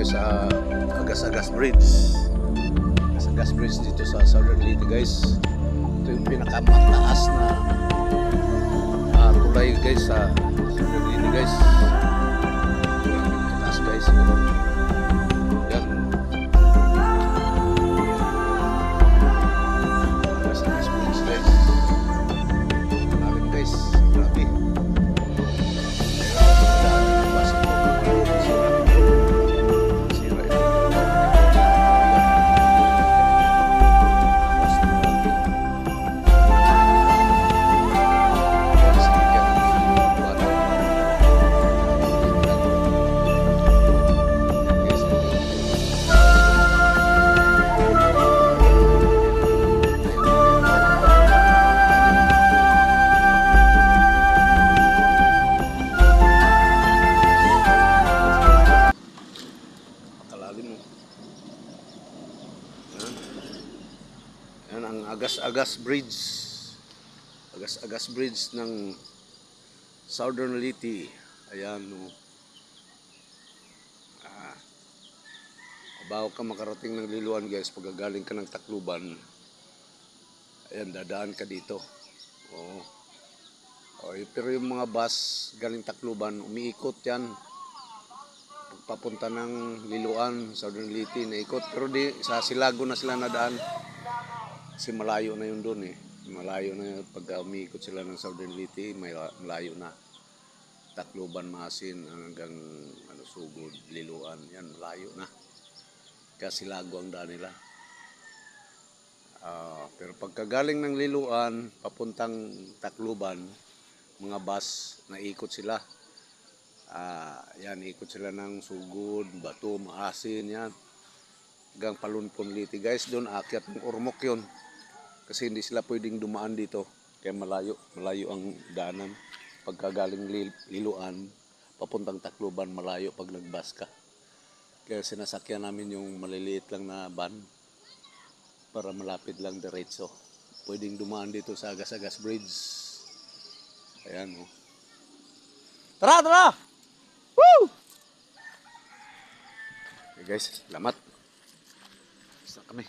tayo sa Agas-Agas Bridge. Agas-Agas Bridge dito sa Southern Leyte, guys. Ito yung pinakamataas na tulay, guys, sa Southern Leyte, guys. Mataas, guys. Yan. Agas-Agas Bridge, guys. Malalim, guys. Grabe. Yan ang Agas-Agas Bridge. Agas-Agas Bridge ng Southern Leyte. Ayan, no. Bago ka makarating ng Liloan, guys, pag galing ka ng Tacloban, ayan, dadaan ka dito. Oo. Okay, pero yung mga bus galing Tacloban, umiikot yan. Papunta ng Liloan, Southern Leyte, naikot. Pero di, sa Silago na sila nadaan. Kasi malayo na yun doon eh. Malayo na yun. Pag umiikot sila ng Southern Leyte, malayo na. Tacloban, Masin, hanggang Sugod, Liloan. Yan, malayo na. Kasi Silago ang daan nila. Pero pagkagaling ng Liloan, papuntang Tacloban, mga bus, naikot sila. Yan, ikot sila ng Sugod, Bato, Maasin, yan. Hanggang Palunpon, Leyte, guys. Doon, akyat ng Ormoc yun. Kasi hindi sila pwedeng dumaan dito. Kaya malayo ang daanan. Pagkagaling Liloan, papuntang Tacloban, malayo pag nagbus ka. Kaya sinasakyan namin yung maliliit lang na van para malapit lang diretso. Pwedeng dumaan dito sa Agas-Agas Bridge. Ayan, oh. Tara, tara! Woo! Okay, guys, salamat. Basta kami.